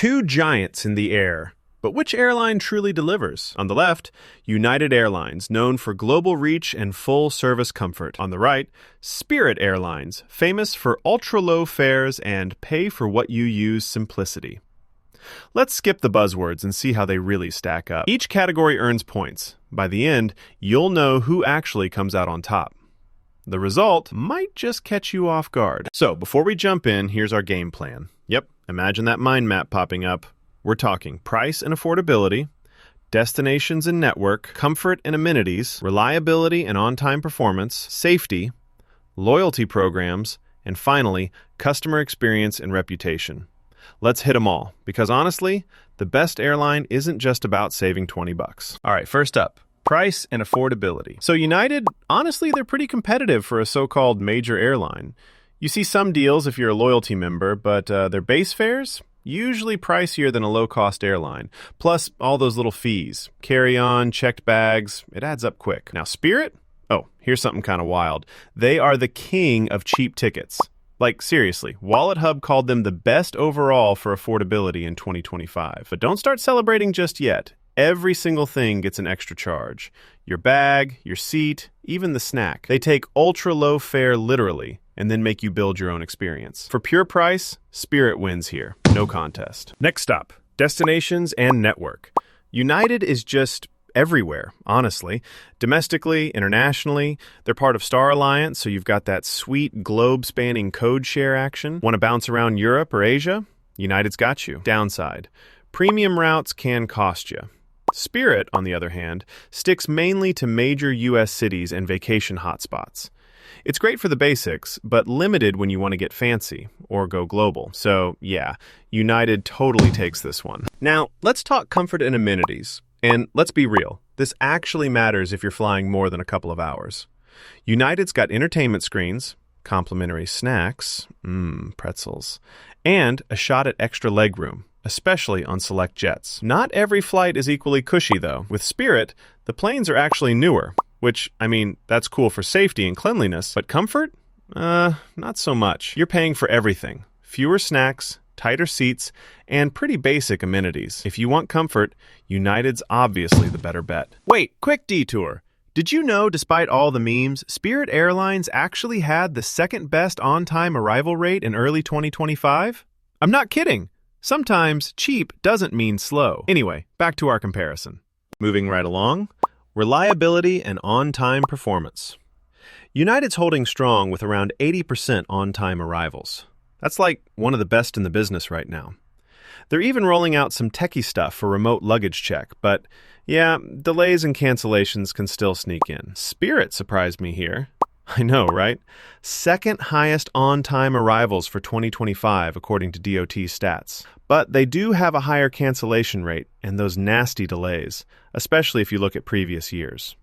Two giants in the air. But which airline truly delivers? On the left, United Airlines, known for global reach and full service comfort. On the right, Spirit Airlines, famous for ultra-low fares and pay-for-what-you-use simplicity. Let's skip the buzzwords and see how they really stack up. Each category earns points. By the end, you'll know who actually comes out on top. The result might just catch you off guard. So, before we jump in, here's our game plan. Yep, imagine that mind map popping up. We're talking price and affordability, destinations and network, comfort and amenities, reliability and on-time performance, safety, loyalty programs, and finally, customer experience and reputation. Let's hit them all, because honestly, the best airline isn't just about saving $20. All right, first up, price and affordability. So United, honestly, they're pretty competitive for a so-called major airline. You see some deals if you're a loyalty member, but their base fares, usually pricier than a low-cost airline. Plus, all those little fees. Carry-on, checked bags, it adds up quick. Now, Spirit? Oh, here's something kind of wild. They are the king of cheap tickets. Like, seriously, WalletHub called them the best overall for affordability in 2025. But don't start celebrating just yet. Every single thing gets an extra charge. Your bag, your seat, even the snack. They take ultra-low fare literally and then make you build your own experience. For pure price, Spirit wins here. No contest. Next up, destinations and network. United is just everywhere, honestly. Domestically, internationally, they're part of Star Alliance, so you've got that sweet globe-spanning code share action. Want to bounce around Europe or Asia? United's got you. Downside, premium routes can cost you. Spirit, on the other hand, sticks mainly to major U.S. cities and vacation hotspots. It's great for the basics, but limited when you want to get fancy or go global. So, yeah, United totally takes this one. Now, let's talk comfort and amenities. And let's be real, this actually matters if you're flying more than a couple of hours. United's got entertainment screens, complimentary snacks, pretzels, and a shot at extra legroom, especially on select jets. Not every flight is equally cushy, though. With Spirit, the planes are actually newer, which, I mean, that's cool for safety and cleanliness, but comfort? Not so much. You're paying for everything. Fewer snacks, tighter seats, and pretty basic amenities. If you want comfort, United's obviously the better bet. Wait, quick detour. Did you know, despite all the memes, Spirit Airlines actually had the second best on-time arrival rate in early 2025? I'm not kidding. Sometimes cheap doesn't mean slow. Anyway, back to our comparison. Moving right along, reliability and on-time performance. United's holding strong with around 80% on-time arrivals. That's like one of the best in the business right now. They're even rolling out some techie stuff for remote luggage check, but yeah, delays and cancellations can still sneak in. Spirit surprised me here. I know, right? Second highest on-time arrivals for 2025, according to DOT stats. But they do have a higher cancellation rate and those nasty delays, especially if you look at previous years.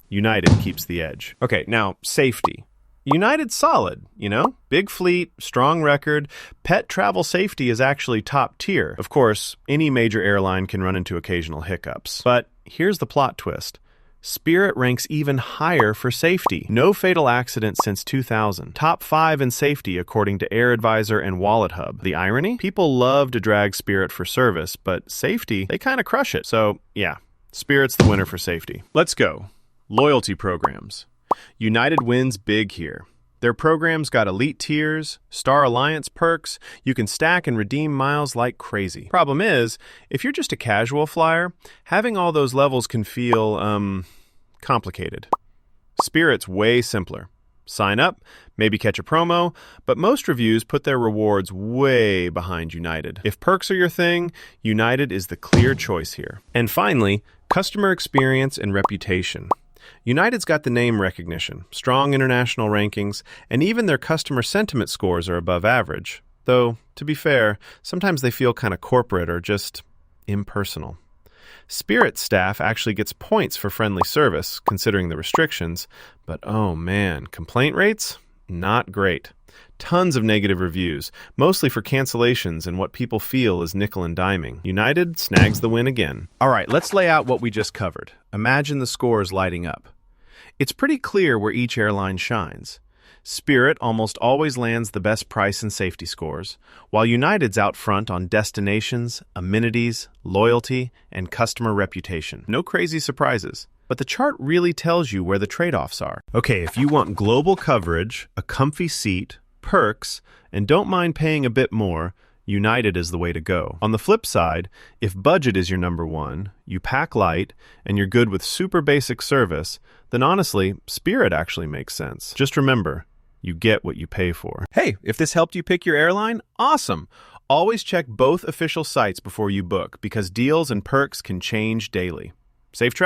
United keeps the edge. Okay, now, safety. United's solid, you know? Big fleet, strong record. Pet travel safety is actually top tier. Of course, any major airline can run into occasional hiccups. But here's the plot twist. Spirit ranks even higher for safety. No fatal accidents since 2000. Top 5 in safety according to AirAdvisor and WalletHub. The irony? People love to drag Spirit for service, but safety, they kind of crush it. So, yeah, Spirit's the winner for safety. Let's go. Loyalty programs. United wins big here. Their programs got elite tiers, Star Alliance perks, you can stack and redeem miles like crazy. Problem is, if you're just a casual flyer, having all those levels can feel, complicated. Spirit's way simpler. Sign up, maybe catch a promo, but most reviews put their rewards way behind United. If perks are your thing, United is the clear choice here. And finally, customer experience and reputation. United's got the name recognition, strong international rankings, and even their customer sentiment scores are above average. Though, to be fair, sometimes they feel kind of corporate or just impersonal. Spirit staff actually gets points for friendly service, considering the restrictions, but oh man, complaint rates? Not great. Tons of negative reviews, mostly for cancellations and what people feel is nickel and diming. United snags the win again. All right, let's lay out what we just covered. Imagine the scores lighting up. It's pretty clear where each airline shines. Spirit almost always lands the best price and safety scores, while United's out front on destinations, amenities, loyalty, and customer reputation. No crazy surprises. But the chart really tells you where the trade-offs are. Okay, if you want global coverage, a comfy seat, perks, and don't mind paying a bit more, United is the way to go. On the flip side, if budget is your number one, you pack light, and you're good with super basic service, then honestly, Spirit actually makes sense. Just remember, you get what you pay for. Hey, if this helped you pick your airline, awesome! Always check both official sites before you book, because deals and perks can change daily. Safe travel.